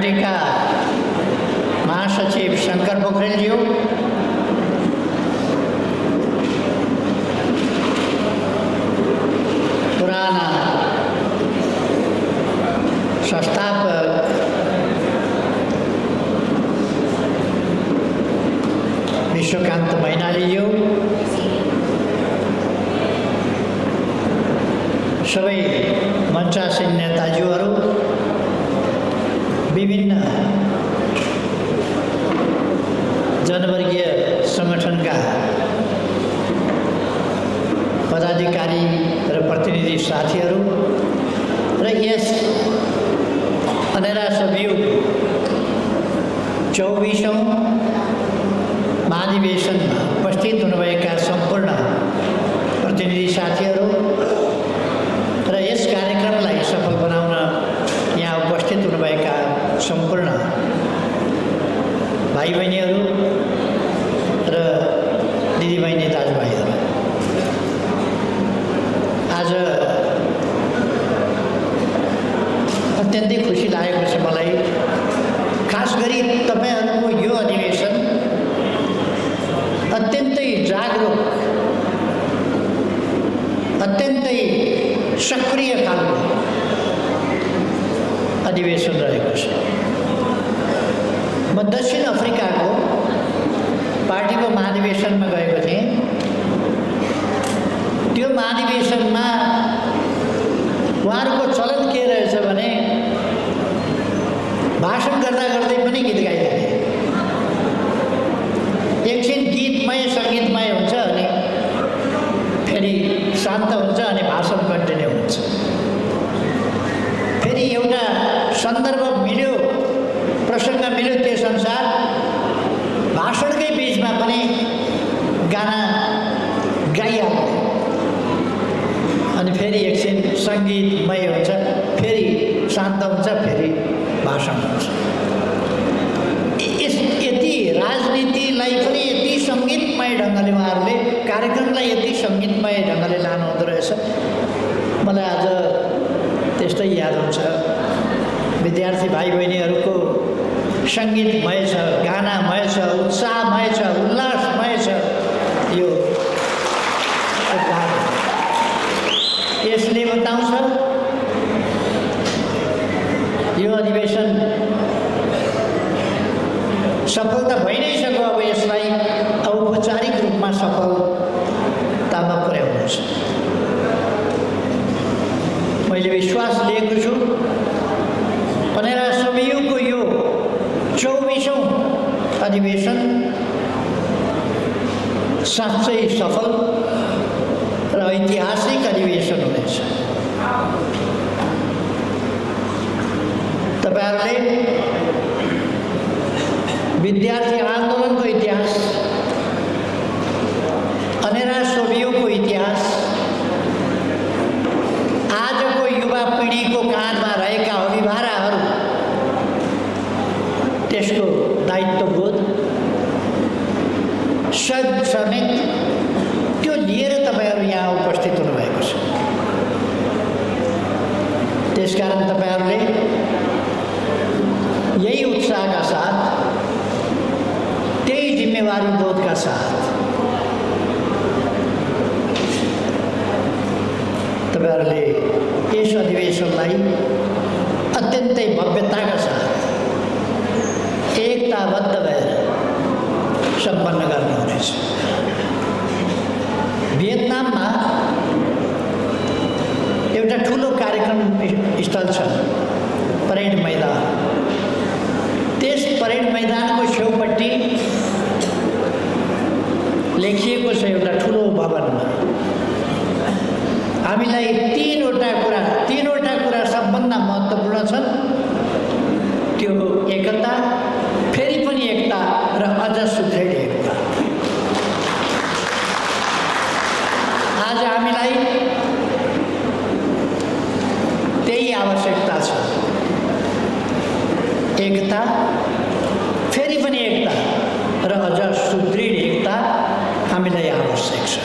पार्टीका महासचिव शंकर पोखरेलज्यू, पुराना संस्थापक विश्वकांत मैनालीज्यू, सबै मञ्चासीन नेताज्यूहरू, विभिन्न जनवर्गीय सङ्गठनका पदाधिकारी र प्रतिनिधि साथीहरू र यस अनेरा सभियोग 24औं महाधिवेशनमा उपस्थित हुनुभएका सम्पूर्ण प्रतिनिधि साथीहरू र यस कार्यक्रमलाई सफल बनाउन यहाँ उपस्थित हुनुभएका सम्पूर्ण भाइ बहिनीहरू र दिदीबहिनी दाजुभाइहरू, आज अत्यन्तै खुसी लागेको छ मलाई। खास गरी तपाईहरूको यो अधिवेशन अत्यन्तै जागरुक, अत्यन्तै सक्रिय खालको अधिवेशन रहेको छ। म दक्षिण अफ्रिकाको पार्टीको महाधिवेशनमा गएको थिएँ। त्यो महाधिवेशनमा उहाँहरूको चलन के रहेछ भने भाषण गर्दा गर्दै पनि गीत गाइदिने। एकछिन गीतमय सङ्गीतमय हुन्छ अनि फेरि शान्त हुन्छ अनि भाषण कन्टिन्यू हुन्छ। फेरि एउटा सन्दर्भ मिल्यो, प्रसङ्ग मिल्यो, त्यसअनुसार भाषणकै बिचमा पनि गाना गाइहाल्ने अनि फेरि एकछिन सङ्गीतमय हुन्छ, फेरि शान्त हुन्छ, फेरि भाषण हुन्छ। यति राजनीतिलाई पनि यति सङ्गीतमय ढङ्गले उहाँहरूले कार्यक्रमलाई यति सङ्गीतमय ढङ्गले लानुहुँदो रहेछ। मलाई आज त्यस्तै याद हुन्छ। विद्यार्थी भाइ बहिनीहरूको सङ्गीतमय छ, गानामय छ, उत्साहमय छ, उल्लासमय छ यो यसले बताउँछ यो अधिवेशन सफलता भइ नै सक्यो। अब यसलाई औपचारिक रूपमा सफलतामा पुर्याउनु छ। मैले विश्वास लिएको छु अनेरा सभियोको यो 24औं अधिवेशन साँच्चै सफल र ऐतिहासिक अधिवेशन हुनेछ। तपाईहरुले विद्यार्थी आन्दोलनको इतिहास, अनेरा सभियोको इतिहास, आजको युवा पिँढीको काँधमा रहेका अभिभाराहरू, त्यसको दायित्वबोध समेत त्यो लिएर तपाईहरु यहाँ उपस्थित हुनुभएको छ। त्यसकारण तपाईहरुले यही उत्साहका साथ, त्यही जिम्मेवारी बोधका साथ तपाईहरुले यस अधिवेशनलाई अत्यन्तै भव्यताका साथ एकताबद्ध भएर सम्पन्न गर्नुहुनेछ। भियतनाममा एउटा ठुलो कार्यक्रम स्थल छ, परेड मैदान। त्यस परेड मैदानको छेउपट्टि लेखिएको छ एउटा ठुलो भवनमा, हामीलाई तीनवटा कुरा सबभन्दा महत्त्वपूर्ण छन्। त्यो एकता, फेरि पनि एकता र अझ सुदृढ एकता। आज हामीलाई त्यही आवश्यकता छ। एकता, फेरि पनि एकता र अझ सुदृढ एकता हामीलाई आवश्यक छ।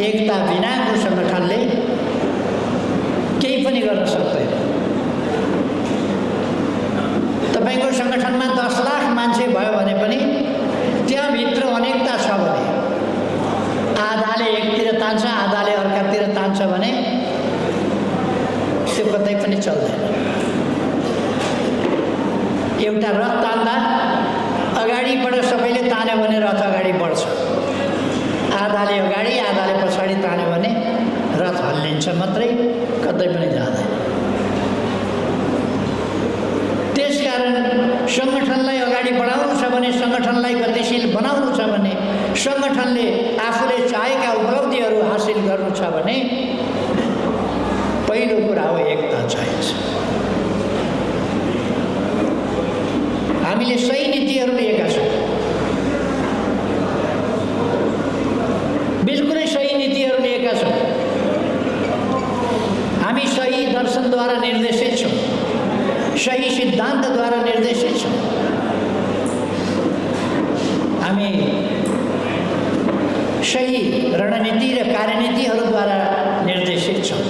एकता बिनाको संगठनले केही पनि गर्न सक्दैन। चल्दैन। एउटा रथ तान्दा अगाडिबाट सबैले तान्यो भने रथ अगाडि बढ्छ, आधाले अगाडि आधाले पछाडि तान्यो भने रथ हल्लिन्छ मात्रै, कतै पनि जाँदैन। त्यसकारण सङ्गठनलाई अगाडि बढाउनु छ भने, सङ्गठनलाई गतिशील बनाउनु छ भने, सङ्गठनले आफूले चाहेका उपलब्धिहरू हासिल गर्नु छ भने पहिलो कुरा हो एकता चाहिन्छ। हामीले सही नीतिहरू लिएका छौँ, बिल्कुलै सही नीतिहरू लिएका छौँ। हामी सही दर्शनद्वारा निर्देशित छौँ, सही सिद्धान्तद्वारा निर्देशित छौँ। हामी सही रणनीति र कार्यनीतिहरूद्वारा निर्देशित छौँ।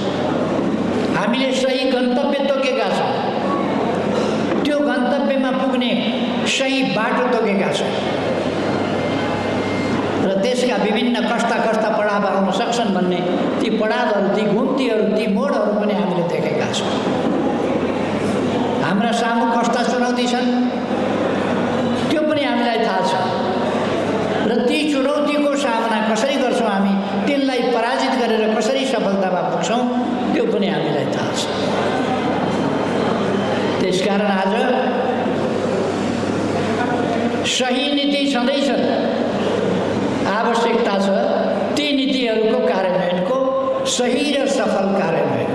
हामीले सही गन्तव्य तोकेका छौँ, त्यो गन्तव्यमा पुग्ने सही बाटो तोकेका छौँ र त्यसका विभिन्न कस्ता कस्ता पडाव आउन सक्छन् भन्ने ती पडावहरू, ती घुम्तीहरू, ती मोडहरू पनि हामीले देखेका छौँ। हाम्रा सामु कस्ता चुनौती छन् त्यो पनि हामीलाई थाहा छ र ती चुनौतीको सामना कसरी गर्छौँ, हामी तिनलाई पराजित गरेर कसरी सफलतामा पुग्छौँ त्यो पनि हामीलाई थाहा छ। त्यसकारण आज सही नीति छँदैछ, आवश्यकता छ ती नीतिहरूको कार्यान्वयनको, सही र सफल कार्यान्वयन।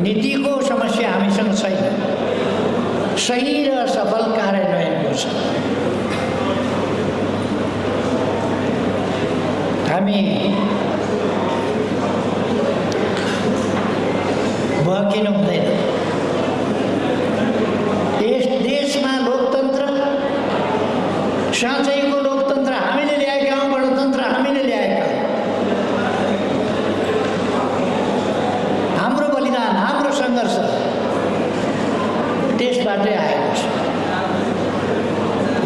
नीतिको समस्या हामीसँग छैन, सही र सफल कार्यान्वयनको छ। हामी भड्किनु हुँदैन। यस देशमा लोकतन्त्र, साँच्चैको लोकतन्त्र हामीले ल्याएका हौँ, गणतन्त्र हामीले ल्याएका हौँ। हाम्रो बलिदान, हाम्रो सङ्घर्ष त्यसबाटै आएको छ।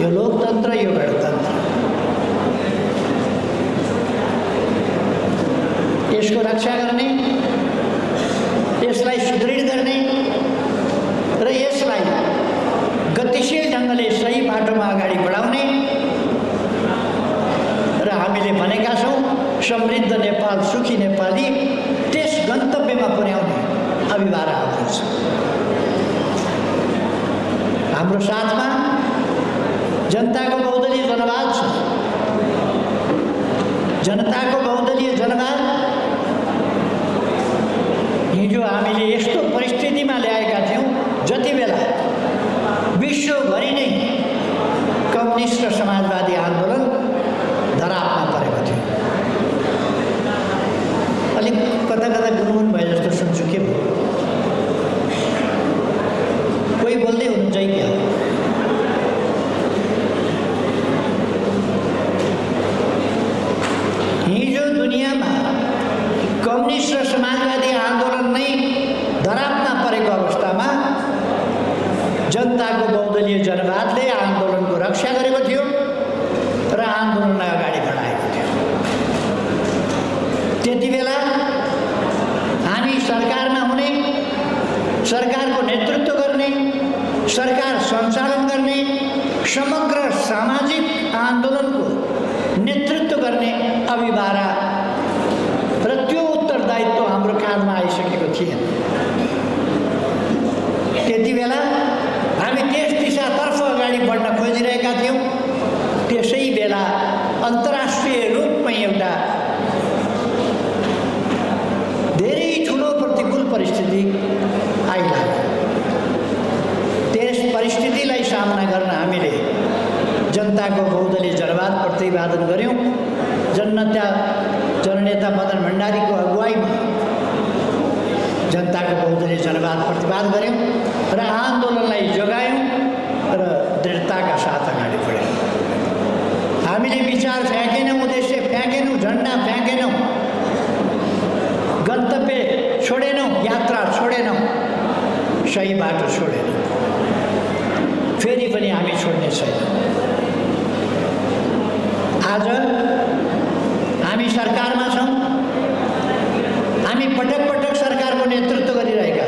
यो लोकतन्त्र, यो गणतन्त्र, यसको रक्षा गर्ने, यसलाई सुदृढ गर्ने र यसलाई गतिशील ढङ्गले सही बाटोमा अगाडि बढाउने र हामीले भनेका छौँ समृद्ध नेपाल, सुखी नेपाली, त्यस गन्तव्यमा पुर्याउने अभिभारा हाम्रो छ। हाम्रो साथमा जनताको बहुदलीय जनवाद छ। जनताको बहुदलीय जनवाद हिजो हामीले यस्तो परिस्थितिमा ल्याएका थियौँ जति बेला विश्वभरि नै कम्युनिस्ट र समाजवादी आन्दोलन धरापमा परेको थियो। अलिक कता कता गुनगुन भए जस्तो सुन्छु, के भयो? कोही बोल्दै हुनुहुन्छ कि क्या? हिजो दुनियाँमा कम्युनिस्ट र समाजवादी आन्दोलन नै धरापमा परेको अवस्थामा जनताको बहुदलीय जनवादले आन्दोलनको रक्षा गरेको थियो र आन्दोलनलाई अगाडि बढाएको थियो। त्यति बेला हामी सरकारमा हुने, सरकारको नेतृत्व गर्ने, सरकार सञ्चालन गर्ने, समग्र सामाजिक आन्दोलनको नेतृत्व गर्ने अभिभारा र त्यो उत्तरदायित्व हाम्रो काँधमा आइसकेको थिएन। त्यति बेला हामी त्यस दिशातर्फ अगाडि बढ्न खोजिरहेका थियौँ। त्यसै बेला अन्तर्राष्ट्रिय रूपमै एउटा धेरै ठुलो प्रतिकूल परिस्थिति आइलाग्यो। त्यस परिस्थितिलाई सामना गर्न हामीले जनताको बहुदलीय जनवाद प्रतिपादन गऱ्यौँ। जननेता मदन भण्डारीको अगुवाईमा जनताको बहुदलीय जनवाद प्रतिपादन गऱ्यौँ र आन्दोलनलाई जोगायौँ र दृढताका साथ अगाडि बढ्यौँ। हामीले विचार फ्याँकेनौँ, उद्देश्य फ्याँकेनौँ, झन्डा फ्याँकेनौँ, गन्तव्य छोडेनौँ, यात्रा छोडेनौँ, सही बाटो छोडेनौँ। फेरि पनि हामी छोड्ने छैनौँ। आज हामी सरकारमा छौँ, हामी पटक पटक सरकारको नेतृत्व गरिरहेका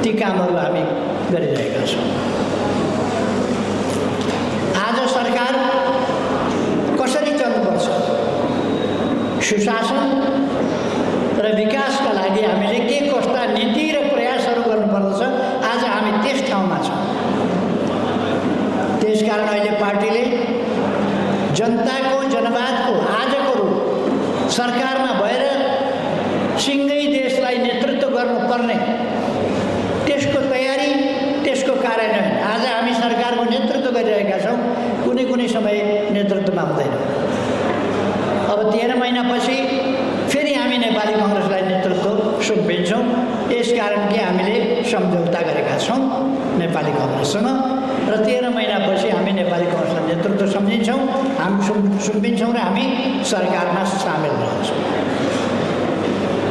ती कामहरू हामी गरिरहेका छौँ। आज सरकार कसरी चल्नुपर्छ, सुशासन र विकासका लागि हामीले के कस्ता नीति र प्रयासहरू गर्नुपर्दछ, आज हामी त्यस ठाउँमा छौँ। त्यसकारण अहिले पार्टीले जनताको जनवादको आजको रूप सरकारमा भएर सिँगै देशलाई नेतृत्व गर्नुपर्ने त्यसको तयारी, त्यसको कार्यान्वयन आज हामी सरकारको नेतृत्व गरिरहेका छौँ। कुनै कुनै समय नेतृत्वमा हुँदैन। अब 13 महिनापछि फेरि हामी नेपाली कङ्ग्रेसलाई नेतृत्व सुम्पिन्छौँ। यसकारण कि हामीले सम्झौता गरेका छौँ नेपाली कङ्ग्रेससँग र 13 महिनापछि हामी नेपाली कङ्ग्रेसलाई नेतृत्व सम्झिन्छौँ, हामी सुम्पिन्छौँ र हामी सरकारमा सामेल रहन्छौँ।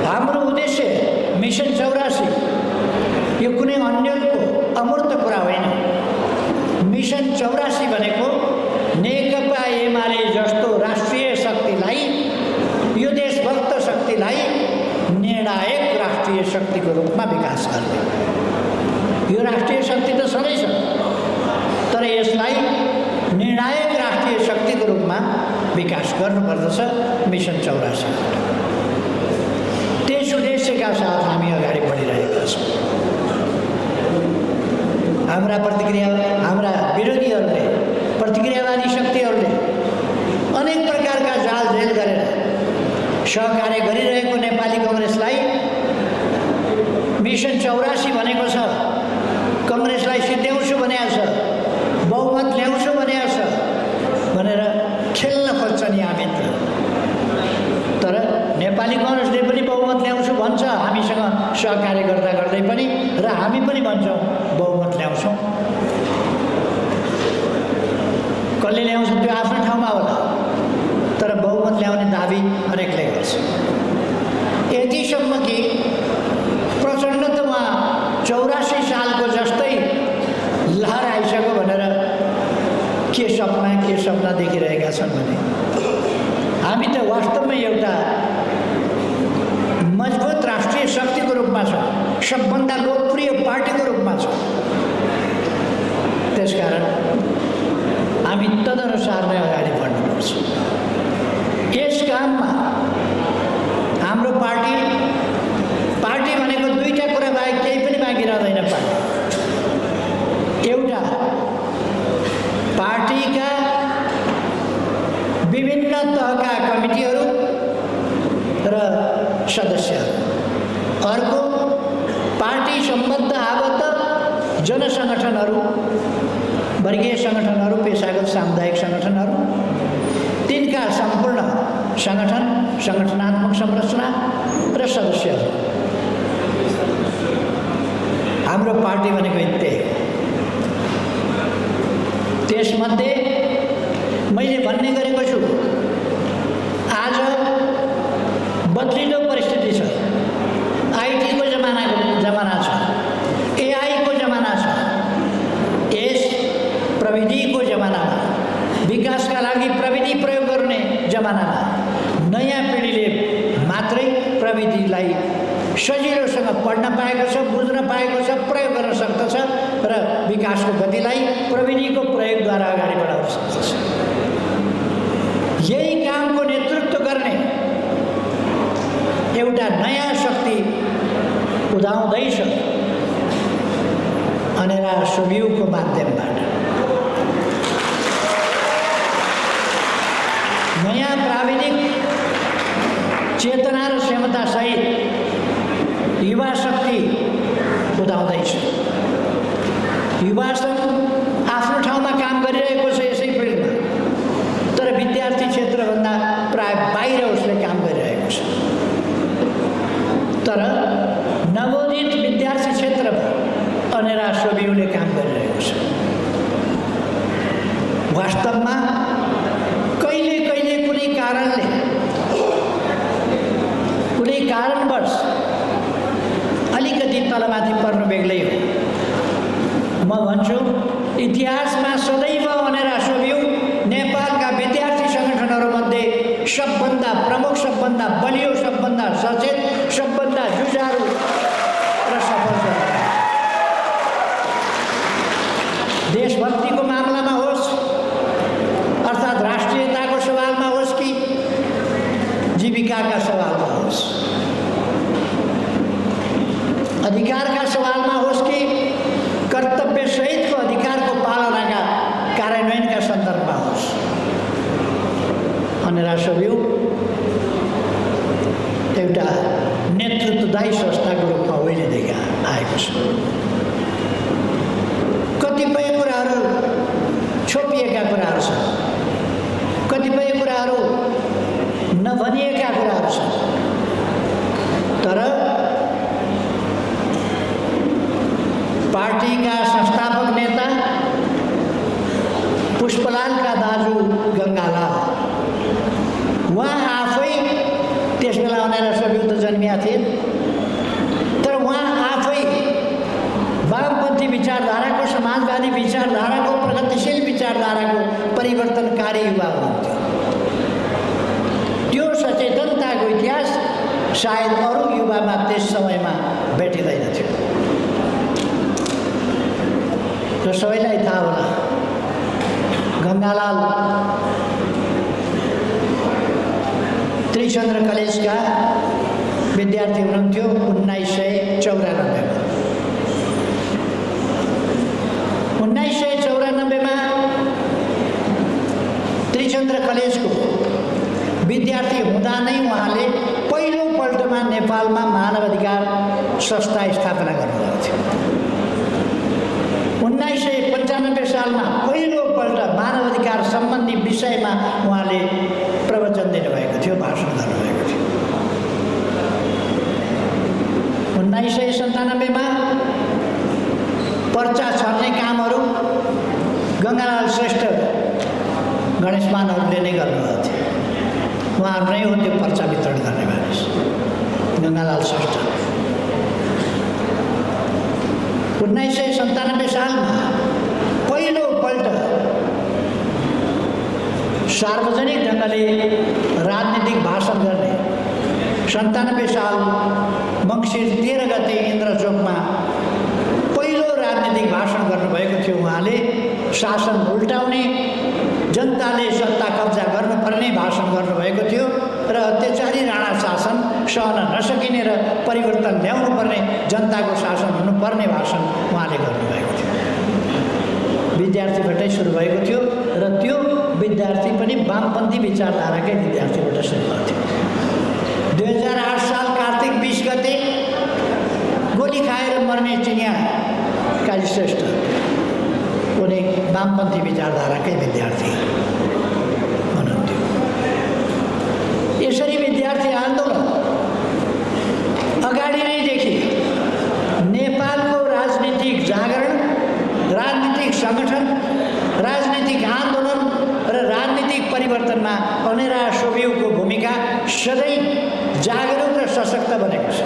हाम्रो उद्देश्य मिसन 84 यो कुनै अन्यलको अमूर्त कुरा होइन। मिसन 84 भनेको नेकपा एमाले जस्तो राष्ट्रिय शक्तिलाई, यो देशभक्त शक्तिलाई निर्णायक राष्ट्रिय शक्तिको रूपमा विकास गर्ने। यो राष्ट्रिय शक्ति त सधैँ छ, तर यसलाई निर्णायक राष्ट्रिय शक्तिको रूपमा विकास गर्नुपर्दछ मिसन 84। त्यस उद्देश्यका साथ हामी अगाडि बढिरहेका छौँ। हाम्रा विरोधीहरूले, प्रतिक्रियावादी शक्तिहरूले अनेक प्रकारका जालझेल गरेर सहकार्य गरिरहेको नेपाली कङ्ग्रेसलाई मिसन 84 भनेको छ, कङ्ग्रेसलाई सिद्ध्याउँछु भनेको छ, बहुमत ल्याउँछु भनेको छ भनेर खेल्न खोज्छन् यहाँभित्र। तर नेपाली कङ्ग्रेसले पनि बहुमत ल्याउँछु भन्छ हामीसँग सहकार्य गर्दा गर्दै पनि, र हामी पनि भन्छौँ बहुमत ल्याउँछौँ। कसले ल्याउँछ त्यो आफ्नो ठाउँमा होला, तर बहुमत ल्याउने दाबी हरेकले गर्छ। यतिसम्म कि प्रचण्ड त उहाँ 84 सालको जस्तै लहर आइसक्यो भनेर के सपना देखिरहेका छन् भने हामी त वास्तवमै एउटा मजबुत राष्ट्रिय शक्तिको रूपमा छौँ, सबभन्दा लोकप्रिय पार्टीको रूपमा छौँ। त्यसकारण हामी तदनुसार नै अगाडि बढ्नुपर्छ। यस काममा हाम्रो पार्टी भनेको दुईटा कुरा बाहेक केही पनि बाँकी रहँदैन। एउटा पार्टीका विभिन्न तहका कमिटीहरू र सदस्यहरू, अर्को पार्टी सम्बद्ध आबद्ध जनसङ्गठनहरू, वर्गीय सङ्गठनहरू, पेसागत सामुदायिक सङ्गठनहरू, तिनका सम्पूर्ण सङ्गठनात्मक संरचना र सदस्यहरू। हाम्रो पार्टी भनेको यति। त्यसमध्ये मैले भन्ने गरेको छु, आज बदलिलो परिस्थिति छ, आइटीको जमाना छ, एआईको जमाना छ। यस प्रविधिको जमानामा, विकासका लागि प्रविधि प्रयोग गर्ने जमानामा नयाँ पिँढीले मात्रै प्रविधिलाई सजिलोसँग पढ्न पाएको छ, बुझ्न पाएको छ, प्रयोग गर्न सक्दछ र विकासको गतिलाई प्रविधिको प्रयोगद्वारा अगाडि बढाउन सक्दछ। यही कामको नेतृत्व गर्ने एउटा नयाँ शक्ति उदाउँदैछ अनेरा सुब्युको माध्यमबाट। नयाँ प्राविधिक चेतना र क्षमतासहित युवा शक्ति उदाउँदैछ। युवा सङ्घ आफ्नो ठाउँमा काम गरिरहेको छ यसै फिल्डमा, तर विद्यार्थी क्षेत्रभन्दा प्राय बाहिर उसले काम गरिरहेको छ। तर नवोदित विद्यार्थी क्षेत्रमा अनेरा सुब्युले काम गरिरहेको छ। वास्तवमा कहिले कहिले कुनै कारणवश अलिकति तलमाथि पर्नु बेग्लै हो। म भन्छु इतिहासमा सदैव अनेरा सुब्यु नेपालका विद्यार्थी सङ्गठनहरूमध्ये सबभन्दा प्रमुख, सबभन्दा बलियो, सबभन्दा सचेत, सबभन्दा जुझारु र सफल छ। छोपिएका कुराहरू छन्, कतिपय कुराहरू नभनिएका कुराहरू छन्। तर पार्टीका संस्थापक नेता पुष्पलालका दाजु गङ्गालाल, उहाँ आफै त्यस बेला अनेरा सबिउ त जन्मिया थिए, तर उहाँ आफै वामपन्थी विचारधाराको, समाजवादी विचारधाराको, प्रगतिशील विचारधाराको परिवर्तनकारी युवा हुनुहुन्थ्यो। त्यो सचेतनताको इतिहास सायद अरू युवामा त्यस समयमा भेटिँदैन थियो। र सबैलाई थाहा होला, गङ्गालाल त्रिचन्द्र कलेजका विद्यार्थी हुनुहुन्थ्यो 1994 मा। 1994 मा त्रिचन्द्र कलेजको विद्यार्थी हुँदा नै उहाँले पहिलोपल्टमा नेपालमा मानवाधिकार संस्था स्थापना गर्नुभएको थियो। 1995 सालमा पहिलोपल्ट मानवाधिकार सम्बन्धी विषयमा उहाँले प्रवचन दिनुभएको थियो, भाषण गर्नुभएको थियो। 1997 मा पर्चा छर्ने कामहरू गङ्गालाल श्रेष्ठ गणेशमानहरूले नै गर्नुभएको थियो। उहाँहरू नै हो त्यो पर्चा वितरण गर्ने मानिस, गङ्गालाल श्रेष्ठ। 1997 सालमा पहिलोपल्ट सार्वजनिक ढङ्गले राजनीतिक भाषण गर्ने 97 साल मङ्सिर 13 गते इन्द्रचोकमा पहिलो राजनीतिक भाषण गर्नुभएको थियो। उहाँले शासन उल्टाउने, जनताले सत्ता कब्जा गर्नुपर्ने भाषण गर्नुभएको थियो र अत्याचारी राणा शासन सहन नसकिने र परिवर्तन ल्याउनुपर्ने, जनताको शासन हुनुपर्ने भाषण उहाँले गर्नुभएको थियो। विद्यार्थीबाटै सुरु भएको थियो र त्यो विद्यार्थी पनि वामपन्थी विचारधाराकै विद्यार्थीबाट सुरु भएको थियो। 2008 साल कार्तिक 20 गते गोली खाएर मर्ने चिनिया काली श्रेष्ठ उनी वामपन्थी विचारधाराकै विद्यार्थी हुनुहुन्थ्यो। यसरी विद्यार्थी आन्दोलन अगाडि नैदेखि नेपालको राजनीतिक जागरण, राजनीतिक सङ्गठन, राजनीतिक आन्दोलन र राजनीतिक परिवर्तनमा अनेरा सोभियुको भूमिका सधैँ जागरुक र सशक्त बनेको छ।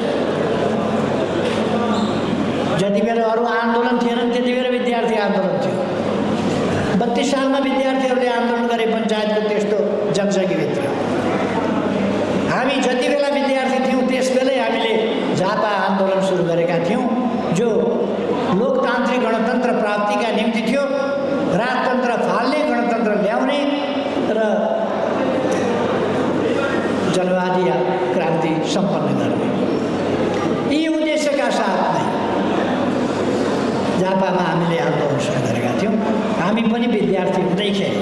जति बेला अरू आन्दोलन थिएनन् त्यति बेला विद्यार्थी आन्दोलन थियो। 32 सालमा विद्यार्थीहरूले आन्दोलन गरे पञ्चायतको त्यस्तो जगजगीभित्र। हामी जति बेला विद्यार्थी थियौँ त्यस बेलै हामीले झापा आन्दोलन सुरु गरेका थियौँ, जो लोकतान्त्रिक गणतन्त्र प्राप्तिका निम्ति थियो, राजतन्त्र फाल्ने, गणतन्त्र ल्याउने र जनवादी क्रान्ति सम्पन्न गर्ने, यी उद्देश्यका साथ नै झापामा हामीले आन्दोलन सुरु गरेका थियौँ। हामी पनि विद्यार्थी हुँदैखेरि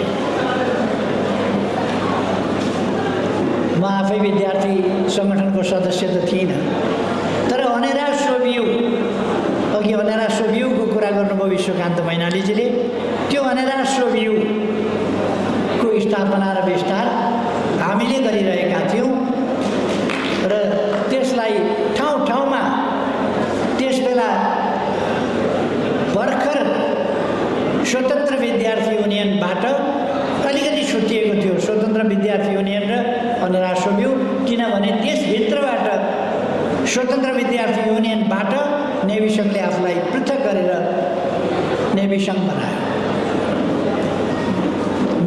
म आफै विद्यार्थी सङ्गठनको सदस्य त थिइनँ, तर अनेरा सोभियु, अघि अनेरा सोभियुको कुरा गर्नुभयो विश्वकान्त मैनालीजीले, त्यो अनेरा सोभियुको स्थापना र विस्तार हामीले गरिरहेका थियौँ र त्यसलाई ठाउँ ठाउँमा त्यस बेला भर्खर स्वतन्त्र विद्यार्थी युनियनबाट अलिकति छुट्टिएको थियो, स्वतन्त्र विद्यार्थी युनियन र अनेरा सोभियु, किनभने त्यसभित्रबाट स्वतन्त्र विद्यार्थी युनियनबाट नेभी सङ्घले आफूलाई पृथक गरेर नेभी सङ्घ बनायो।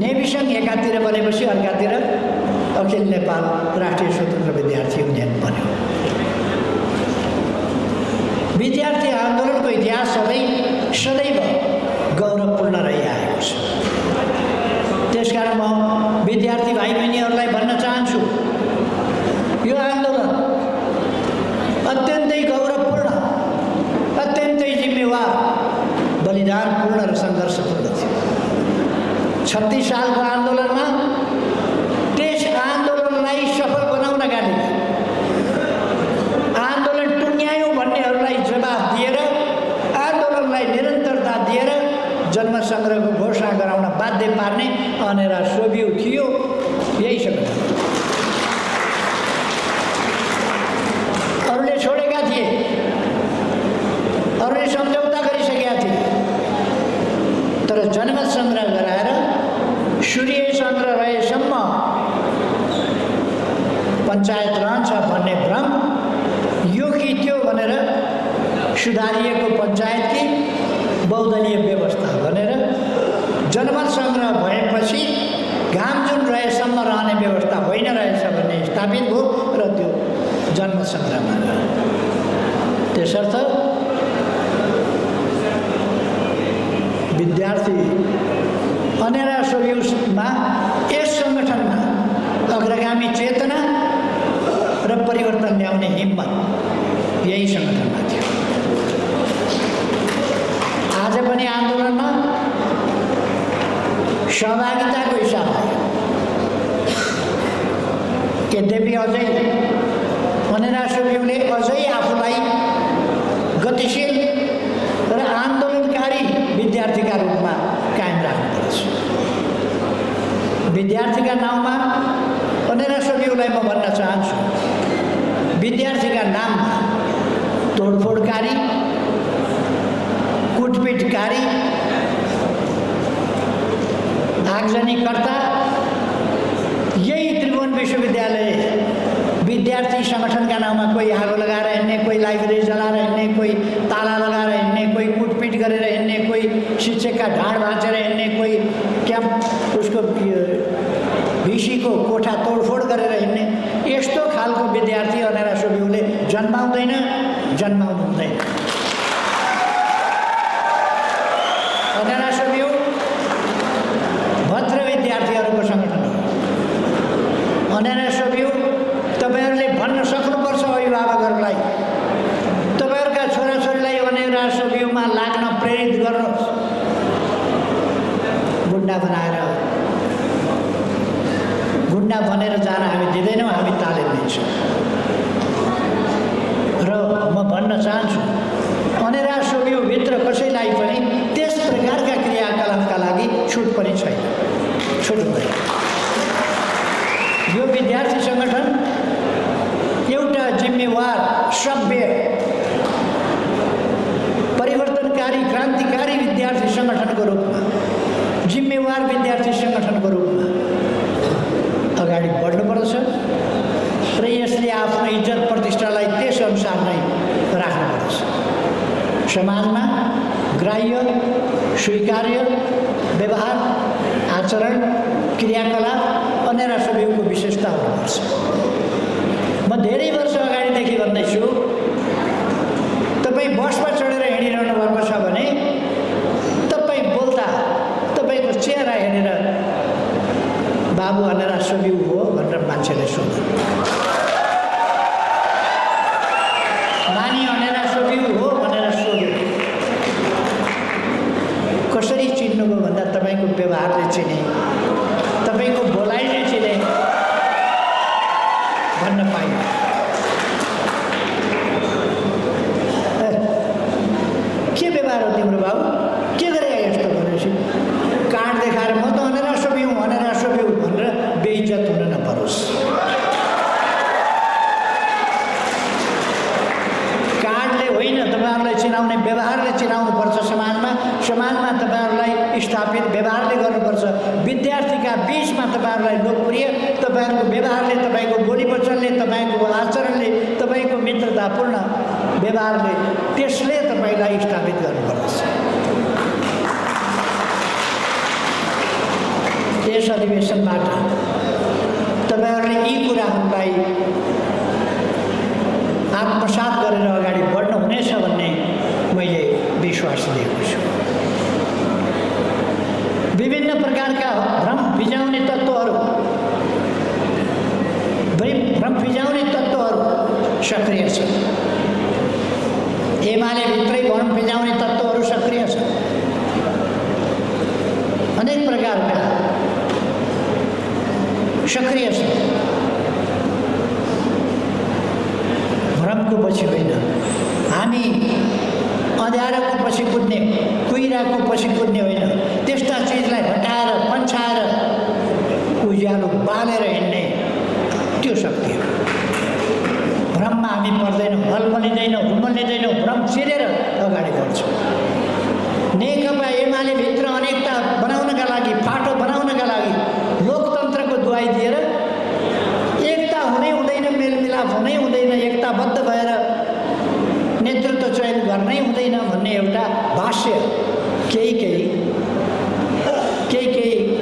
नेभी सङ्घ एकातिर बनेपछि अर्कातिर अखिल नेपाल राष्ट्रिय स्वतन्त्र विद्यार्थी युनियन बन्यो। विद्यार्थी आन्दोलनको इतिहास सदैव गौरवपूर्ण रहिआएको छ। त्यसकारण म विद्यार्थी भाइ बहिनीहरूलाई भन्न चाहन्छु, यो आन्दोलन अत्यन्तै गौरवपूर्ण, अत्यन्तै जिम्मेवार, बलिदानपूर्ण र सङ्घर्षपूर्ण थियो। 36 सालको आन्दोलनमा त्यस आन्दोलनलाई सफल बनाउनका लागि आन्दोलन टुङ्ग्यायौँ भन्नेहरूलाई जवाफ दिएर, आन्दोलनलाई निरन्तरता दिएर जन्म सङ्ग्रहको घोषणा गराउन बाध्य पार्ने अनेरा सोभिउ थियो। यही सङ्गठन अरूले छोडेका थिए, अरूले सम्झौता गरिसकेका थिए, तर जनमत सङ्ग्रह गराएर सूर्य चन्द्र रहेसम्म पञ्चायत रहन्छ भन्ने भ्रम यो कि त्यो भनेर सुधारिएको पञ्चायत कि बहुदलीय व्यवस्था भनेर जनमत सङ्ग्रह भएपछि घाम जुन रहेसम्म रहने व्यवस्था होइन रहेछ भन्ने स्थापित भयो र त्यो जनमत सङ्ग्रहमा गयो। त्यसर्थ विद्यार्थी अनेरा सोभिउमा यस सङ्गठनमा अग्रगामी चेतना र परिवर्तन ल्याउने हिम्मत यही सङ्गठनमा थियो। आज पनि आन्दोलनमा सहभागिताको हिसाबले यद्यपि अझै अनेरा सोभिउले अझै आफूलाई गतिशील र आन्दोलनकारी विद्यार्थीका रूपमा कायम राख्नुपर्छ। विद्यार्थीका नाउँमा अनेरा सोभिउलाई म भन्न चाहन्छु, विद्यार्थीका नाममा तोडफोडकारी, कुटपिटकारी, आगजनीकर्ता यही त्रिभुवन विश्वविद्यालय विद्यार्थी सङ्गठनका नाममा कोही आगो लगाएर हिँड्ने, कोही लाइब्रेरी जलाएर हिँड्ने, कोही ताला लगाएर हिँड्ने, कोही कुटपिट गरेर हिँड्ने, कोही शिक्षकका ढाड भाँचेर हिँड्ने, कोही क्याम्प उसको भिसीको कोठा तोडफोड गरेर हिँड्ने, यस्तो खालको विद्यार्थी अनेरा सोभिउले जन्माउँदैन, जन्माउनु हुँदैन। अनेरा सोभिउ भद्र विद्यार्थीहरूको सङ्गठन हो। अनेरा सोभिउ तपाईँहरूले भन्न सक्नुपर्छ अभिभावकहरूलाई, तपाईँहरूका छोराछोरीलाई अनेरा सोभिउमा लाग्न प्रेरित गर्नुहोस्। गुन्डा बनाएर गुन्डा बनेर जान हामी दिँदैनौँ, हामी तालिम दिन्छौँ। र म भन्न चाहन्छु अनेरा सोभिउभित्र कसैलाई पनि त्यस प्रकारका क्रियाकलापका लागि छुट पनि छैन, छुट हुँदैन। यो विद्यार्थी सङ्गठन एउटा जिम्मेवार, सभ्य, परिवर्तनकारी, क्रान्तिकारी विद्यार्थी सङ्गठनको रूपमा, जिम्मेवार विद्यार्थी सङ्गठनको रूपमा अगाडि बढ्नुपर्छ र यसले आफ्नो इज्जत प्रतिष्ठालाई त्यस अनुसार नै राख्नुपर्छ। समाजमा ग्राह्य, स्वीकार्य व्यवहार, आचरण, क्रियाकलाप अनेरा सोभिउको विशेषता हुनुपर्छ। म धेरै वर्ष अगाडिदेखि भन्दैछु, तपाईँ बसमा चढेर हिँडिरहनु भएको छ भने तपाईँ बोल्दा तपाईँको चेहरा हेरेर बाबु अनेरा सोभिउ हो भनेर मान्छेले सोध्नु। नानी अनेरा सोभिउ हो भनेर सोध्नु। कसरी चिन्नुभयो भन्दा तपाईँको व्यवहारले चिने, तपाईँको बोलाइले चिने भन्न पाइयो। के व्यवहार हो तिम्रो बाबु, के गरे यस्तो भनेपछि कार्ड देखाएर म त अनेरा सोभिउ भनेर बेइज्जत हुन नपरोस्। कार्डले होइन, तपाईँहरूलाई चिनाउने व्यवहारले चिनाउनुपर्छ। समाजमा तपाईँहरूलाई स्थापित व्यवहारले गर्नुपर्छ। विद्यार्थीका बिचमा तपाईँहरूलाई लोकप्रिय, तपाईँहरूको व्यवहारले, तपाईँको बोली वचनले, तपाईँको आचरणले, तपाईँको मित्रतापूर्ण व्यवहारले त्यसले तपाईँलाई स्थापित गर्नुपर्छ। यस अधिवेशनबाट तपाईँहरूले यी कुराहरूलाई आत्मसात गरेर अगाडि बढ्नुहुनेछ भन्ने मैले विश्वास लिएको छु। विभिन्न प्रकारका भ्रम फिजाउने तत्त्वहरू सक्रिय छन्। एमाले भित्रै भ्रम फिजाउने तत्त्वहरू सक्रिय छन्। अनेक प्रकारका सक्रिय छन्। भ्रमको पछि होइन, हामी अँध्यारोको पछि कुद्ने, कुहिराको पछि कुद्ने होइन, रुमलिँदैनौँ भ्रम चिरेर अगाडि बढ्छौँ। नेकपा एमाले भित्र अनेकता बनाउनका लागि, फाटो बनाउनका लागि लोकतन्त्रको दुहाई दिएर एकता हुनै हुँदैन, मेलमिलाप हुनै हुँदैन, एकताबद्ध भएर नेतृत्व चयन गर्नै हुँदैन भन्ने एउटा भाष्य केही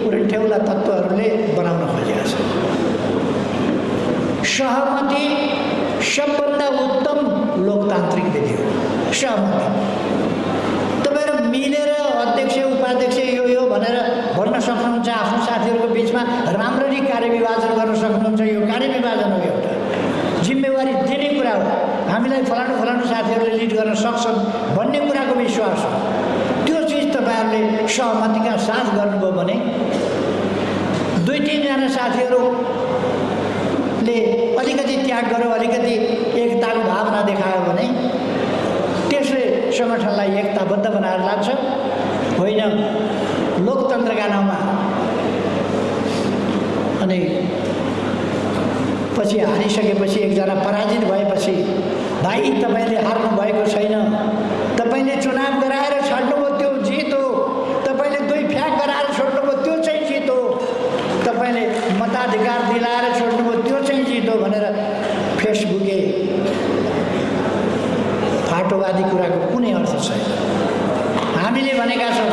उल्टेउला तत्त्वहरूले बनाउन खोजेका छन्। सहमति सबभन्दा उत्तम लोकतान्त्रिक विधि हो। सहमति तपाईँहरू मिलेर अध्यक्ष उपाध्यक्ष यो भनेर भन्न सक्नुहुन्छ, आफ्नो साथीहरूको बिचमा राम्ररी कार्यविभाजन गर्न सक्नुहुन्छ। यो कार्यविभाजन हो, एउटा जिम्मेवारी दिने कुरा हो। हामीलाई फलानु साथीहरूले लिड गर्न सक्छन् भन्ने कुराको विश्वास हो। त्यो चिज तपाईँहरूले सहमतिका साथ गर्नुभयो भने 2-3जना साथीहरूले अलिकति त्याग गर्यो, अलिकति एकताको भावना देखायो भने त्यसले सङ्गठनलाई एकताबद्ध बनाएर लान्छ। होइन लोकतन्त्रका नाउँमा अनि पछि हारिसकेपछि एकजना पराजित भएपछि भाइ तपाईँले हार्नु भएको छैन, तपाईँले चुनाव गराएर छाड्नुभयो त्यो जित हो, तपाईँले 2 फ्याक गराएर छोड्नुभयो त्यो चाहिँ जित हो, तपाईँले मताधिकार दिलाएर छोड्नुभयो त्यो चाहिँ जित हो भनेर फेसबुके फाटोवादी कुराको कुनै अर्थ छैन। हामीले भनेका छौँ,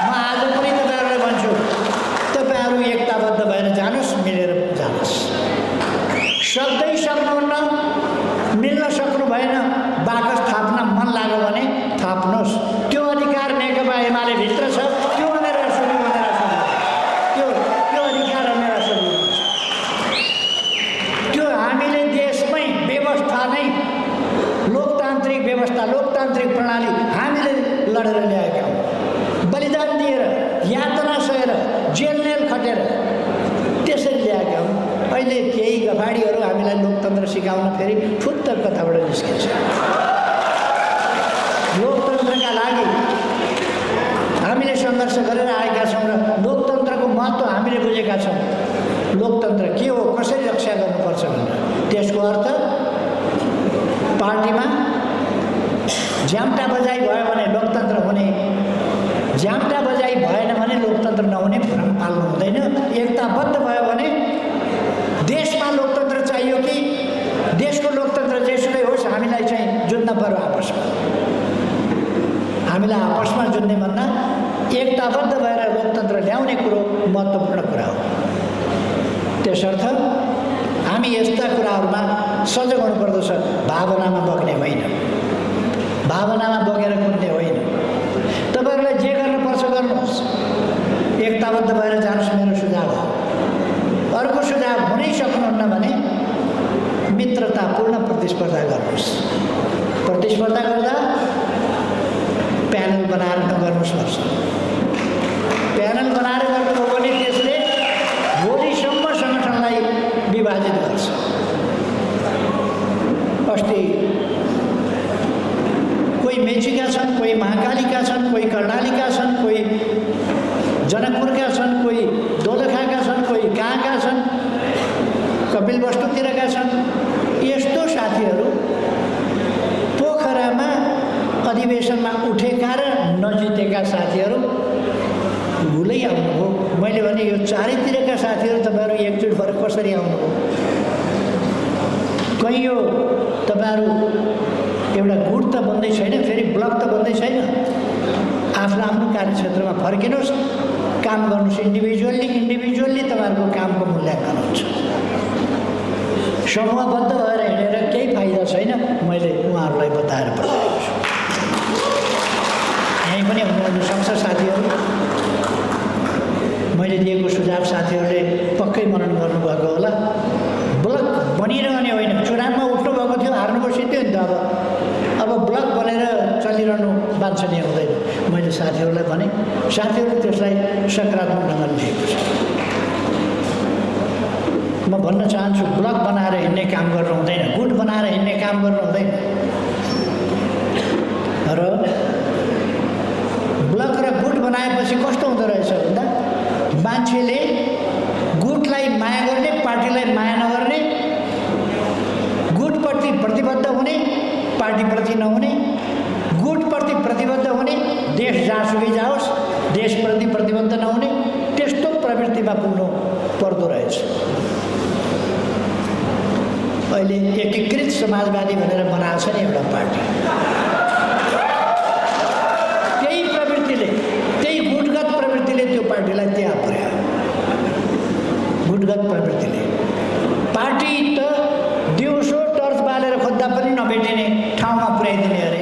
म आज पनि तपाईँहरूलाई भन्छु, तपाईँहरू एकताबद्ध भएर जानुहोस्, मिलेर जानुहोस्। सक्दै सक्नुहुन्न, मिल्न सक्नु भएन, बाकस थाप्न मन लाग्यो भने थाप्नुहोस्। त्यो अधिकार नेकपा एमाले भित्र छ, त्यो भनेर सुरु त्यो अधिकार भनेर सुरु त्यो हामीले देशमै व्यवस्था नै लोकतान्त्रिक व्यवस्था, लोकतान्त्रिक प्रणाली हामीले लडेर ल्याएका हौँ। बलिदान दिएर, यातना सहेर, जेल खटेर त्यसरी ल्याएका हौँ। अहिले केही गफाडीहरू हामीलाई लोकतन्त्र सिकाउन फेरि फुत्त कथाबाट निस्किन्छ। लोकतन्त्रका लागि हामीले सङ्घर्ष गरेर आएका छौँ र लोकतन्त्रको महत्त्व हामीले बुझेका छौँ। लोकतन्त्र के हो, कसरी रक्षा गर्नुपर्छ भनेर। त्यसको अर्थ पार्टीमा झ्याम्टा बजाइ भयो भने लोकतन्त्र हुने, झ्याम्टा बजाइ भएन भने लोकतन्त्र नहुने भ्रम पाल्नु हुँदैन। एकताबद्ध भयो भने देशमा लोकतन्त्र चाहियो कि देशको लोकतन्त्र जेसुकै होस्, हामीलाई चाहिँ जुझ्न पर्यो आपसमा। हामीलाई आपसमा जुझ्ने भन्दा एकताबद्ध भएर लोकतन्त्र ल्याउने कुरो महत्त्वपूर्ण कुरा हो। त्यसर्थ हामी यस्ता कुराहरूमा सजग हुनुपर्दछ। भावनामा बग्ने होइन, भावनामा बगेर कुद्ने होइन। तपाईँहरूलाई जे गर्नुपर्छ गर्नुहोस्, एकताबद्ध भएर जानुहोस्, मेरो सुझाव हो। अर्को सुझाव, हुनै सक्नुहुन्न भने मित्रतापूर्ण प्रतिस्पर्धा गर्नुहोस्। प्रतिस्पर्धा गर्दा प्यानल बनाएर नगर्नुहोस् भन्छ। प्यानल बनाएर गर्नुभयो भने त्यसले भोलिसम्म सङ्गठनलाई विभाजित गर्छ। अस्ति कोही मेचीका छन्, कोही महाकालीका छन्, कोही कर्णालीका छन्, कोही जनकपुरका छन्, कोही दोलखाका छन्, कोही कहाँका छन्, कपिलवस्तुतिरका छन्। यस्तो साथीहरू पोखरामा अधिवेशनमा उठेका र नजितेका साथीहरू भुलै आउनुभयो। मैले भने यो चारैतिरका साथीहरू तपाईँहरू एकजुट भएर कसरी आउनुभयो? कहीँ यो तपाईँहरू एउटा गुट त बन्दै छैन, फेरि ब्लक त बन्दै छैन। आफ्नो आफ्नो कार्यक्षेत्रमा फर्किनुहोस्, काम गर्नुहोस्। इन्डिभिजुअल्ली तपाईँहरूको कामको मूल्याङ्कन हुन्छ। समूहबद्ध भएर हिँडेर केही फाइदा छैन। मैले उहाँहरूलाई बताएर पठाएको छु। यहीँ पनि हुनुहुन्छ सक्छ साथीहरू। मैले दिएको सुझाव साथीहरूले पक्कै मनन गर्नुभएको होला। ब्लक बनिरहने होइन, चुनावमा उठ्नुभएको थियो, हार्नुभयो, सिद्धि नि त। अब ब्लक बनेर चलिरहनु वाञ्छनीय हुँदैन। मैले साथीहरूलाई भने, साथीहरूले त्यसलाई सकारात्मक ढङ्गले लिएको छ। म भन्न चाहन्छु, ब्लक बनाएर हिँड्ने काम गर्नु हुँदैन, गुट बनाएर हिँड्ने काम गर्नु हुँदैन। र ब्लक र गुट बनाएपछि कस्तो हुँदो रहेछ भन्दा मान्छेले गुटलाई माया गर्ने, पार्टीलाई माया नगर्ने, गुटप्रति प्रतिबद्ध हुने, जातिप्रति नहुने, गुटप्रति प्रतिबद्ध हुने, देश जहाँसुकै जाओस् देशप्रति प्रतिबद्ध नहुने, त्यस्तो प्रवृत्तिमा पुग्नु पर्दो रहेछ। अहिले एकीकृत समाजवादी भनेर बनाएको छ नि एउटा पार्टी, त्यही प्रवृत्तिले, त्यही गुटगत प्रवृत्तिले त्यो पार्टीलाई त्यहाँ पुर्यायो। गुटगत प्रवृत्तिले पार्टी त दिउँसो टर्च बालेर खोज्दा पनि नभेटिने ठाउँमा पुर्याइदिने अरे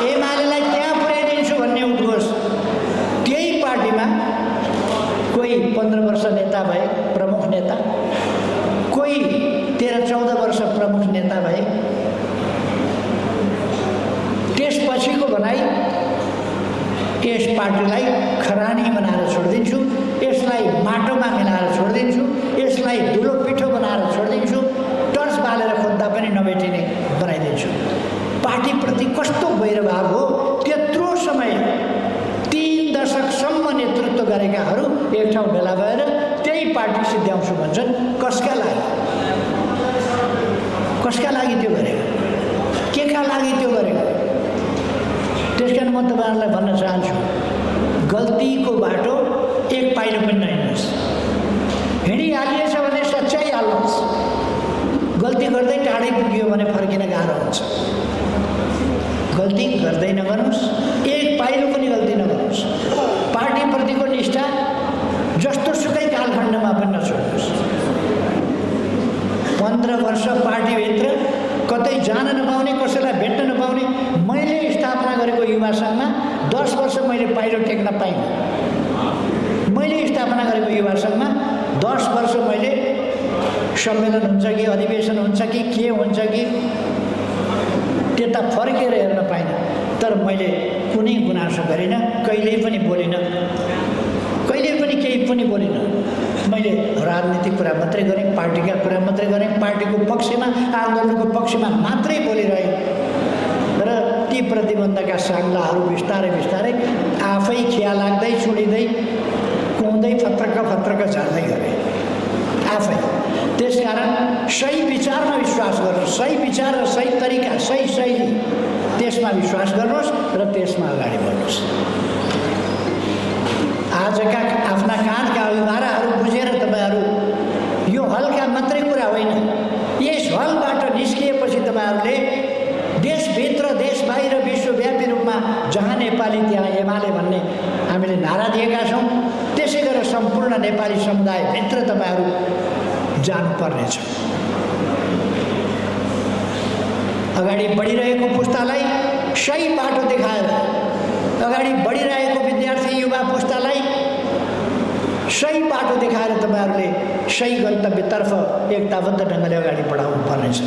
एमालेलाई त्यहाँ पुर्याइदिन्छु भन्ने उद्घोष। त्यही पार्टीमा कोही 15 वर्ष नेता भए, प्रमुख नेता, कोही 13-14 वर्ष प्रमुख नेता भए। त्यसपछिको भनाइ यस पार्टीलाई खरानी बनाएर छोडिदिन्छु, यसलाई माटोमा मिलाएर छोडिदिन्छु, यसलाई धुलो पिठो बनाएर छोडिदिन्छु, टर्च बालेर खोज्दा पनि नभेटिने बनाइदिन्छु। पार्टीप्रति कस्तो वैरभाव हो! त्यत्रो समय 3 दशकसम्म नेतृत्व गरेकाहरू एक ठाउँ भेला भएर त्यही पार्टी सिद्ध्याउँछु भन्छन्। कसका लागि? कसका लागि त्यो गरेको? के का लागि त्यो गरेको? त्यस कारण म तपाईँहरूलाई भन्न चाहन्छु, गल्तीको बाटो एक पाइलो पनि नहिँड्नुहोस्। हिँडिहालिएछ भने सच्याइहाल्नुहोस्। गल्ती गर्दै टाढै पुग्यो भने फर्किन गाह्रो हुन्छ। गल्ती गर्दै नगर्नुहोस्, एक पाइलो पनि गल्ती नगर्नुहोस्। पार्टीप्रतिको निष्ठा जस्तो सुकै कालखण्डमा पनि नछोड्नुहोस्। 15 वर्ष पार्टीभित्र कतै जान नपाउने, कसैलाई भेट्न नपाउने। मैले स्थापना गरेको युवा सङ्घमा 10 वर्ष मैले पाइलो टेक्न पाइनँ। मैले स्थापना गरेको युवा सङ्घमा 10 वर्ष मैले सम्मेलन हुन्छ कि अधिवेशन हुन्छ कि के हुन्छ कि त्यता फर्केर हेर्न पाइनँ। तर मैले कुनै गुनासो गरिनँ, कहिल्यै पनि बोलिनँ, कहिल्यै पनि केही पनि बोलिनँ। मैले राजनीतिक कुरा मात्रै गरेँ, पार्टीका कुरा मात्रै गरेँ, पार्टीको पक्षमा, आन्दोलनको पक्षमा मात्रै बोलिरहेँ। र ती प्रतिबन्धका साङ्लाहरू बिस्तारै बिस्तारै आफै खिया लाग्दै छुडिँदै कुँदै फत्रक झार्दै गरे आफै। त्यसकारण सही विचारमा विश्वास गर्नुहोस्, सही विचार र सही तरिका, सही शैली, त्यसमा विश्वास गर्नुहोस् र त्यसमा अगाडि बढ्नुहोस्। आजका आफ्ना कानका अभिभाराहरू बुझेर तपाईँहरू, यो हलका मात्रै कुरा होइन, यस हलबाट निस्किएपछि तपाईँहरूले देशभित्र, देश बाहिर, विश्वव्यापी रूपमा जहाँ नेपाली त्यहाँ एमाले भन्ने हामीले नारा दिएका छौँ। त्यसै गरेर सम्पूर्ण नेपाली समुदायभित्र तपाईँहरू जानुपर्नेछ। अगाडि बढिरहेको पुस्तालाई सही बाटो देखाएर, अगाडि बढिरहेको विद्यार्थी युवा पुस्तालाई सही बाटो देखाएर तपाईँहरूले सही गन्तव्यतर्फ एकताबद्ध ढङ्गले अगाडि बढाउनु पर्नेछ।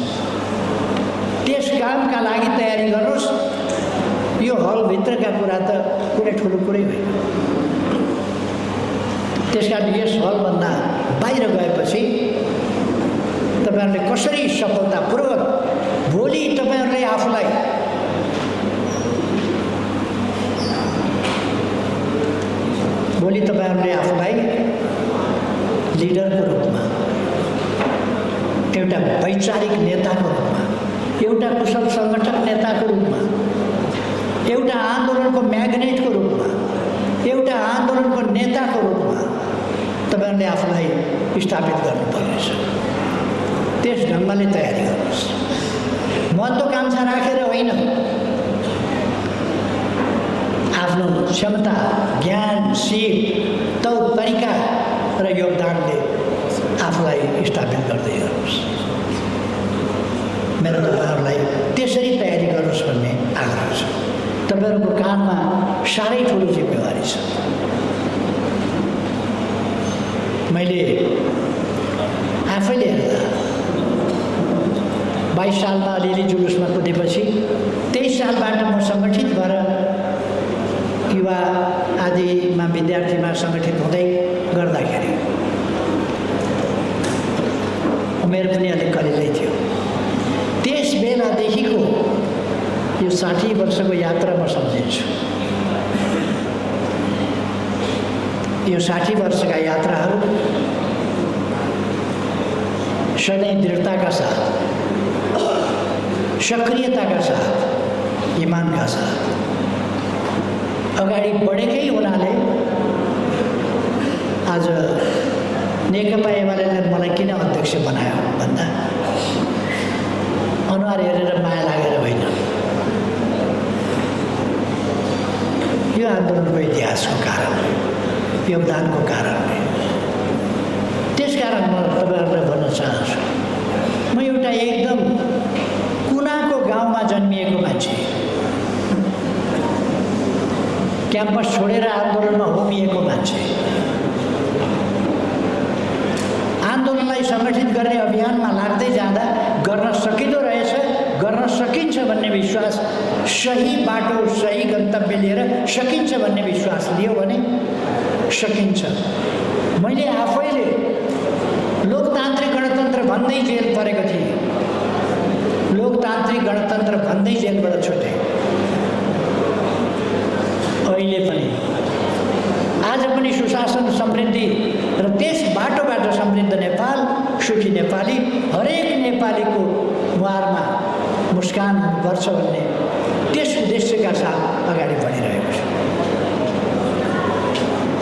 त्यस कामका लागि तयारी गर्नुहोस्। यो हलभित्रका कुरा त कुनै ठुलो कुरै होइन। त्यसकारण यस हलभन्दा बाहिर गएपछि तपाईँहरूले कसरी सफलतापूर्वक भोलि तपाईँहरूले आफूलाई लिडरको रूपमा, एउटा वैचारिक नेताको रूपमा, एउटा कुशल सङ्गठक नेताको रूपमा, एउटा आन्दोलनको म्याग्नेटको रूपमा, एउटा आन्दोलनको नेताको रूपमा तपाईँहरूले आफूलाई स्थापित गर्नुपर्नेछ। त्यस ढङ्गले तयारी गर्नुहोस्। महत्त्वाकांक्षा राखेर होइन, आफ्नो क्षमता, ज्ञान, सिप, तौर तरिका र योगदानले आफूलाई स्थापित गर्दै गर्नुहोस्। मेरो तपाईँहरूलाई त्यसरी तयारी गर्नुहोस् भन्ने आग्रह छ। तपाईँहरूको काममा साह्रै ठुलो जिम्मेवारी छ। मैले आफैले हेर्दा 22 सालमा अलिअलि जुलुसमा कुदेपछि 23 सालबाट म सङ्गठित भएर युवा आदिमा, विद्यार्थीमा सङ्गठित हुँदै गर्दाखेरि उमेर पनि अलिक कलिलै थियो। त्यस बेलादेखिको यो 60 वर्षको यात्रा म सम्झिन्छु। यो 60 वर्षका यात्राहरू सधैँ दृढताका साथ सक्रियताका साथ, इमानका साथ अगाडि बढेकै हुनाले आज नेकपा एमाले मलाई किन अध्यक्ष बनायो भन्दा अनुहार हेरेर माया लागेर होइन, यो आन्दोलनको इतिहासको कारणले, योगदानको कारणले। त्यसकारण म तपाईँहरूलाई भन्न चाहन्छु, म एउटा एकदम कुनाको गाउँमा जन्मिएको मान्छे, क्याम्पस छोडेर आन्दोलनमा होमिएको मान्छे, आन्दोलनलाई सङ्गठित गर्ने अभियानमा लाग्दै जाँदा गर्न सकिँदो रहेछ, गर्न सकिन्छ भन्ने विश्वास, सही बाटो सही गन्तव्य लिएर सकिन्छ भन्ने विश्वास लियो भने सकिन्छ। मैले आफैले लोकतान्त्रिक गणतन्त्र भन्दै जेल परेको थिएँ, लोकतान्त्रिक गणतन्त्र भन्दै जेलबाट छुटेँ। अहिले पनि आज पनि सुशासन, समृद्धि र त्यस बाटोबाट समृद्ध नेपाल, सुखी नेपाली, हरेक नेपालीको मुहारमा मुस्कान गर्छ भन्ने त्यस उद्देश्यका साथ अगाडि बढिरहेको छ।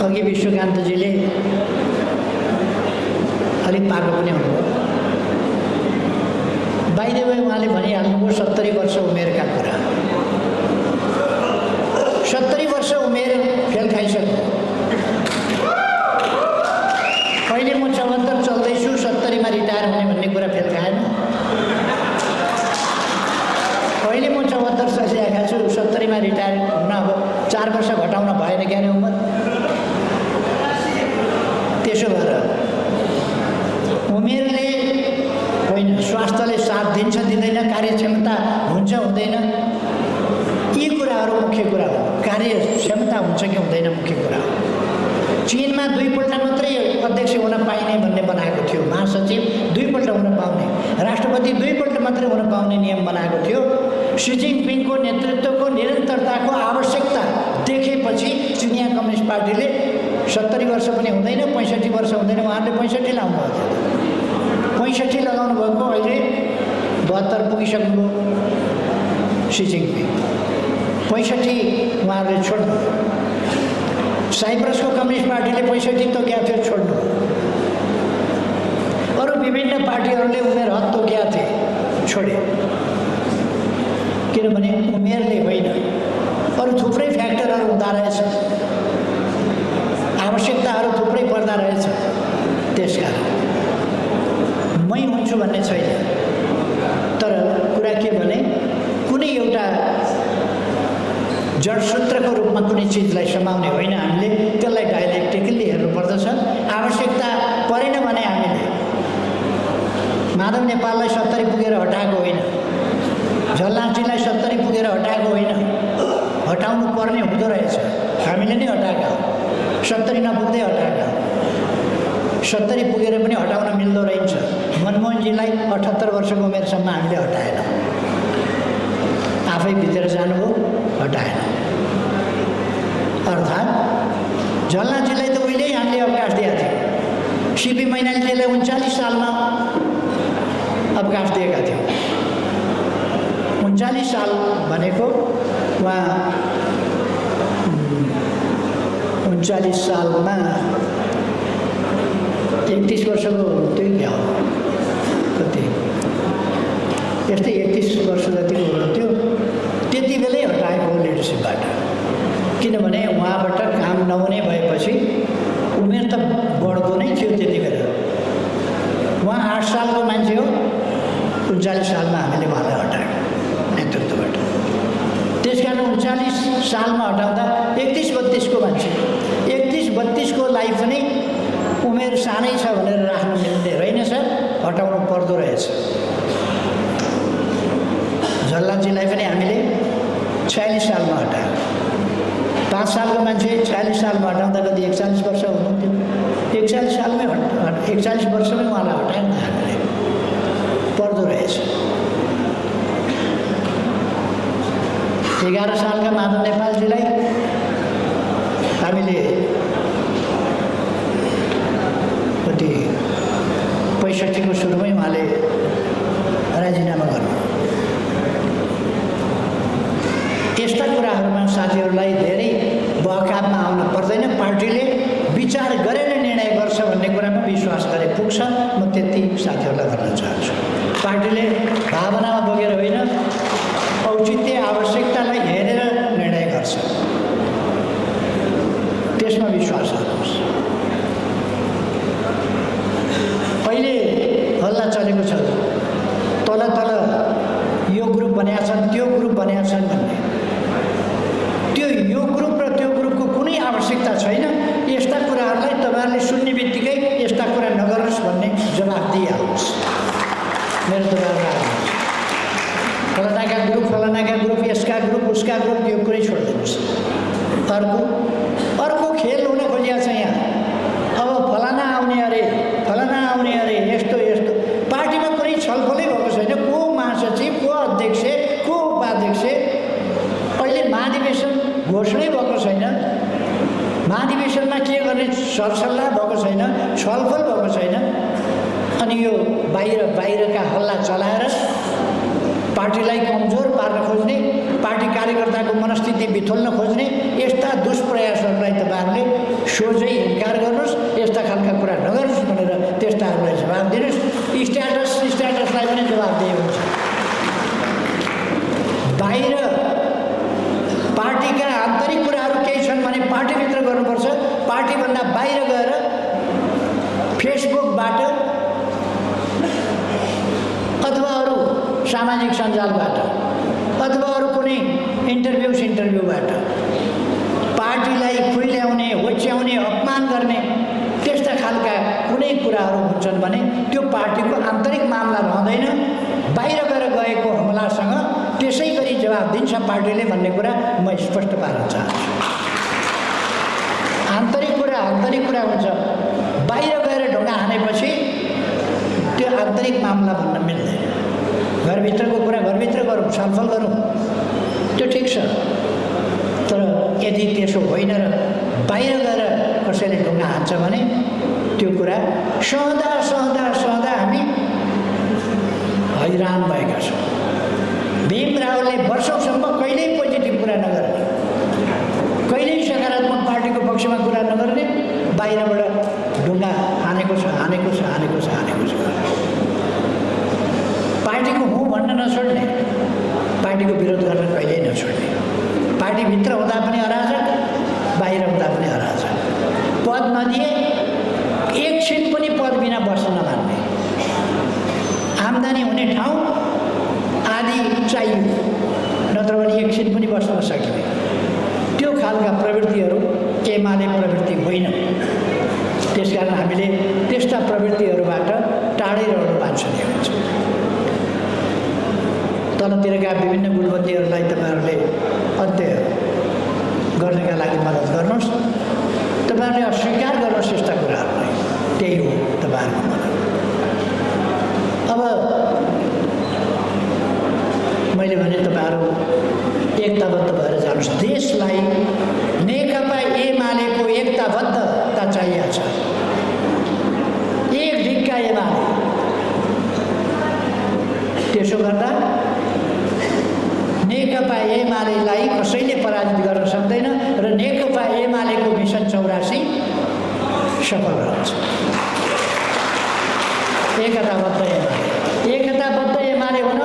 अघि विश्वकान्तजीले अलिक पाको पनि हुनुभयो, बाइ द वे उहाँले भनिहाल्नुभयो 70 वर्ष उमेरका कुरा। 70 वर्ष उमेर फेल खाइसक्यो। अहिले म 74 चल्दैछु, 70 मा रिटायर हुने भन्ने कुरा फेल खाएन। अहिले म 74 चलिरहेको छु, 70 मा रिटायर हुन अब 4 वर्ष घटाउन भएन क्या उमर। त्यसो भएर उमेरले होइन, स्वास्थ्यले साथ दिन्छ दिँदैन, कार्यक्षमता हुन्छ हुँदैन, यी कुराहरू मुख्य कुरा हो। कार्यक्षमता हुन्छ कि हुँदैन मुख्य कुरा हो। चीनमा 2 पल्ट मात्रै अध्यक्ष हुन पाइने भन्ने बनाएको थियो, महासचिव 2 पल्ट हुन पाउने, राष्ट्रपति 2 पल्ट मात्रै हुन पाउने नियम बनाएको थियो। सी जिनपिङको नेतृत्वको निरन्तरताको आवश्यकता देखेपछि चिनिया कम्युनिस्ट पार्टीले 70 वर्ष पनि हुँदैन, 65 वर्ष हुँदैन, उहाँहरूले 65 लाउनु भएको थियो। 65 लगाउनु भएको, अहिले 72 पुगिसक्नुभयो सी जिनपिङ। 65 उहाँहरूले छोड्नु। साइप्रसको कम्युनिस्ट पार्टीले 65 तोकेका थियो, छोड्नु। अरू विभिन्न पार्टीहरूले उमेर हद तोकेका थिए, छोडे। किनभने उमेरले होइन, अरू थुप्रै फ्याक्टरहरू हुँदो रहेछ, आवश्यकताहरू थुप्रै पर्दा रहेछ। त्यसकारण मै हुन्छु भन्ने छैन। तर कुरा के भने, कुनै एउटा जडसूत्रको रूपमा कुनै चिजलाई समाउने होइन, हामीले त्यसलाई डाइलेक्ट्रिकली हेर्नुपर्दछ। आवश्यकता परेन भने हामीले माधव नेपाललाई 70 पुगेर हटाएको होइन, झलनाथजीलाई 70 पुगेर हटाएको होइन, हटाउनु पर्ने हुँदो रहेछ, हामीले नै हटाएका हौँ। 70 नपुग्दै हटाएका हौँ, 70 पुगेर पनि हटाउन मिल्दो रहेछ। मनमोहनजीलाई 78 वर्षको उमेरसम्म हामीले हटाएनौँ, आफै भित्र जानुभयो, हटाएन। अर्थात् झलनाथजीलाई त उहिल्यै हामीले अवकाश दिएका थियौँ। सिपी मैनालीजीलाई 39 सालमा अवकाश दिएका थियौँ। 39 साल भनेको उहाँ 39 सालमा 31 वर्षको हुन्थ्यो क्या हो, कति यस्तै 31 वर्ष जतिको हुनुहुन्थ्यो। त्यति बेलै हटाएको लिडरसिपबाट, किनभने उहाँबाट काम नहुने भएपछि उमेर त बढ्दो नै थियो त्यति बेला। उहाँ 8 सालको मान्छे हो, 39 सालमा हामीले उहाँलाई हटायौँ नेतृत्वबाट। त्यसकारण 39 सालमा हटाउँदा 31-32 को मान्छे, 31-32 को लागि पनि उमेर सानै छ भनेर राख्नु मिल्ने रहेनछ, हटाउनु पर्दो रहेछ। झलनाथजीलाई पनि हामीले 46 सालमा हटायौँ। 5 सालको मान्छे 46 सालमा हटाउँदा कति 41 वर्ष हुनुहुन्थ्यो, 41 सालमै 41 वर्षमै उहाँलाई हटायौँ न हामीले, पर्दो रहेछ। 11 सालका माधव नेपालजीलाई हामीले कति 65 को सुरुमै उहाँले राजीनामा गर्नु, साथीहरूलाई धेरै बहकापमा आउन पर्दैन। पार्टीले विचार गरेर निर्णय गर्छ भन्ने कुरामा विश्वास गरे पुग्छ। म त्यति साथीहरूलाई भन्न चाहन्छु। पार्टीले भावनामा बगेर होइन, औचित्य आवश्यकतालाई हेरेर निर्णय गर्छ, त्यसमा विश्वास गर्नुहोस्। अहिले हल्ला चलेको छ, तल तल यो ग्रुप बनेका छन्, त्यो ग्रुप बनेका छन् भन्ने। त्यो यो ग्रुप र त्यो ग्रुपको कुनै आवश्यकता छैन। यस्ता कुराहरूलाई तपाईँहरूले सुन्ने बित्तिकै यस्ता कुरा नगर्नुहोस् भन्ने जवाफ दिइहाल्नुहोस्। मेरो जवाफ फलानाका ग्रुप, यसका ग्रुप, उसका ग्रुप, यो कुरै छोडिदिनुहोस्। अर्को खेल हुन खोजिएको छ यहाँ। अब फलाना आउने अरे, यस्तो पार्टीमा कुनै छलफलै भएको छैन। को महासचिव, को अध्यक्ष, को उपाध्यक्ष, अहिले महाधिवेशन घोषणै भएको छैन। महाधिवेशनमा के गर्ने सरसल्लाह भएको छैन, छलफल भएको छैन। अनि यो बाहिरका हल्ला चलाएर पार्टीलाई कमजोर पार्न खोज्ने, पार्टी कार्यकर्ताको मनस्थिति बिथोल्न खोज्ने यस्ता दुष्प्रयासहरूलाई तपाईँहरूले सोझै इन्कार गर्नुहोस्। यस्ता खालका कुरा नगर्नुहोस् भनेर त्यस्ताहरूलाई जवाब दिनुहोस्। स्ट्याटसलाई पनि जवाब दिए हुन्छ। बाहिर पार्टीका आन्तरिक कुराहरू केही छन् भने पार्टीभित्र गर्नुपर्छ। पार्टीभन्दा बाहिर गएर फेसबुकबाट अथवा अरू सामाजिक सञ्जालबाट अथवा अरू कुनै इन्टरभ्यूबाट पार्टीलाई खुइल्याउने, होच्याउने, अपमान गर्ने त्यस्ता खालका कुनै कुराहरू हुन्छन् भने त्यो पार्टीको आन्तरिक मामला रहँदैन। बाहिर गएर गएको हमलासँग त्यसै गरी जवाब दिन्छ पार्टीले भन्ने कुरा म स्पष्ट पार्न चाहन्छु। आन्तरिक कुरा हुन्छ। बाहिर गएर ढुङ्गा हानेपछि त्यो आन्तरिक मामला भन्न मिल्दैन। घरभित्रको कुरा घरभित्र गरौँ, छलफल गरौँ, त्यो ठिक छ। तर यदि त्यसो होइन र बाहिर गएर कसैले ढुङ्गा हान्छ भने त्यो कुरा सहँदा हामी हैरान भएका छौँ। भीम रावलले वर्षौँसम्म कहिल्यै पोजिटिभ कुरा नगर्ने, कहिल्यै सकारात्मक पार्टीको पक्षमा कुरा नगर्ने, बाहिरबाट ढुङ्गा हानेको छ। पार्टीको हुँ भन्न नछोड्ने, पार्टीको विरोध गर्न कहिल्यै नछोड्ने। पार्टीभित्र हुँदा पनि अराजक, बाहिर हुँदा पनि अराजक। पद नदिए एकछिन पनि पद बिना बस्न नमान्ने, आम्दानी हुने ठाउँ आदि चाहियो, नत्र भने एकछिन पनि बस्न नसकिने। त्यो खालका प्रवृत्तिहरू एमाले प्रवृत्ति होइन। त्यसकारण हामीले त्यस्ता प्रवृत्तिहरूबाट टाढै रहनु बाँच्छनीय हुन्छ। तलतिरका विभिन्न गुटबन्दीहरूलाई तपाईँहरूले अन्त्य गर्नका लागि मद्दत गर्नुहोस्। तपाईँहरूले अस्वीकार गर्नुहोस् यस्ता कुराहरूलाई, त्यही हो तपाईँहरूको मद्दत। अब मैले भने तपाईँहरू एकताबद्ध भएर जानुहोस्। देशलाई नेकपा एमालेको एकताबद्धता चाहिएको छ। एक ढिक्का एमाले। त्यसो गर्दा नेकपा एमालेलाई कसैले पराजित गर्न सक्दैन र नेकपा एमालेको मिसन 84 सफल रहन्छ। एकताबद्ध एमाले हुन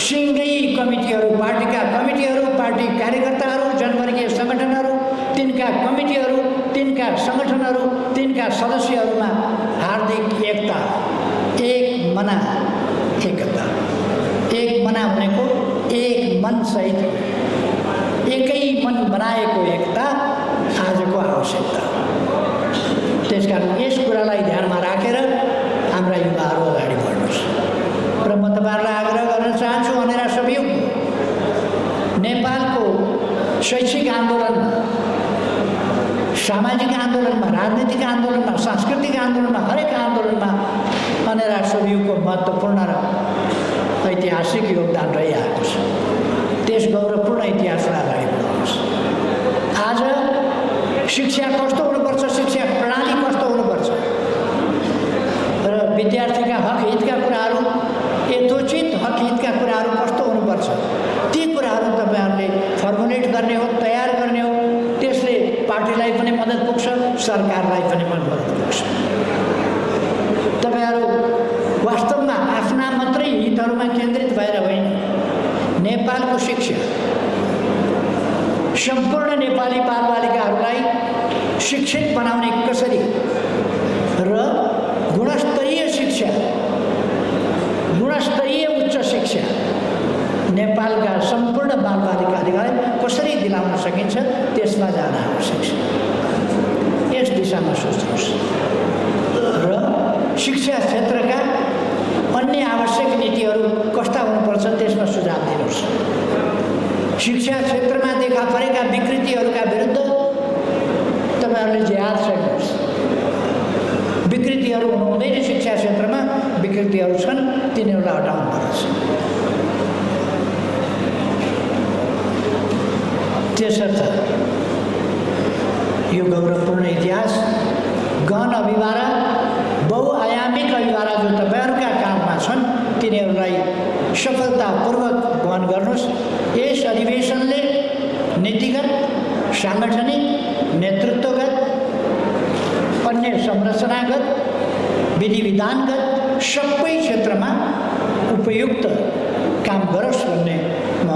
सिङ्गै कमिटीहरू, पार्टीका कमिटीहरू, पार्टी कार्यकर्ताहरू, जनवर्गीय सङ्गठनहरू, तिनका कमिटीहरू, तिनका सङ्गठनहरू, तिनका सदस्यहरूमा हार्दिक एकता, एक मना एकता। एक मना भनेको एक मन सहित एकै मन बनाएको एकता आजको आवश्यकता। त्यसकारण यस कुरालाई ध्यानमा राखेर हाम्रा युवाहरू अगाडि बढ्नुहोस्। र म तपाईँहरूलाई आग्रह गर्न चाहन्छु, भनेर सबै नेपालको शैक्षिक आन्दोलनमा, सामाजिक आन्दोलनमा, राजनीतिक आन्दोलनमा, सांस्कृतिक आन्दोलनमा, हरेक आन्दोलनमा अनेरा सबियुको महत्त्वपूर्ण र ऐतिहासिक योगदान रहिआएको छ। त्यस गौरवपूर्ण इतिहासलाई अगाडि बढाउनुहोस्। आज शिक्षा कस्तो हुनुपर्छ, शिक्षा प्रणाली कस्तो हुनुपर्छ र विद्यार्थीका हक हितका कुराहरू, यथोचित हक हितका कुराहरू कस्तो हुनुपर्छ, ती कुराहरू तपाईँहरूले फर्मुलेट गर्ने हो, तयार गर्ने हो। त्यसले पार्टीलाई पनि मद्दत पुग्छ, सरकारलाई पनि मद्दत पुग्छ। तपाईँहरू वास्तवमा आफ्ना मात्रै हितहरूमा केन्द्रित भएर होइन, नेपालको शिक्षा, सम्पूर्ण नेपाली बालबालिकाहरूलाई शिक्षित बनाउने कसरी र गुणस्तरीय शिक्षा, गुणस्तरीय उच्च शिक्षा नेपालका सम्पूर्ण बालबालिकाहरूलाई कसरी दिलाउन सकिन्छ त्यसमा जान आवश्यक छ। यस दिशामा सोच्नुहोस् र शिक्षा क्षेत्रका अन्य आवश्यक नीतिहरू कस्ता हुनुपर्छ त्यसमा सुझाव दिनुहोस्। शिक्षा क्षेत्रमा देखा परेका विकृतिहरूका विरुद्ध तपाईँहरूले जिहाद छर्नुहोस्। विकृतिहरू हुनुहुँदैन, शिक्षा क्षेत्रमा विकृतिहरू छन्, तिनीहरूलाई हटाउनु पर्छ। त्यसर्थ यो गौरवपूर्ण इतिहास, गहन अभिवारा, बहुआयामिक अभिवारा जो तपाईँहरूका काममा छन् तिनीहरूलाई सफलतापूर्वक वहन गर्नुहोस्। यस अधिवेशनले नीतिगत, साङ्गठनिक, नेतृत्वगत, अन्य संरचनागत, विधि विधानगत सबै क्षेत्रमा उपयुक्त काम गरोस् भन्ने म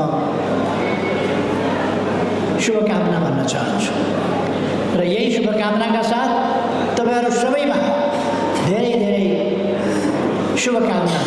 शुभकामना भन्न चाहन्छु। र यही शुभकामनाका साथ तपाईँहरू सबैमा धेरै धेरै शुभकामना